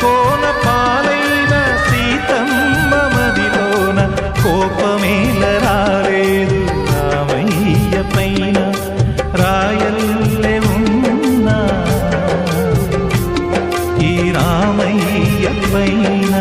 కోన పాలైన సీతమ్మ మదిలోన కోపమేల రాలేదు రామయ్య పైన రాయల్లే ఉన్నా ఈ రామయ్య పైన.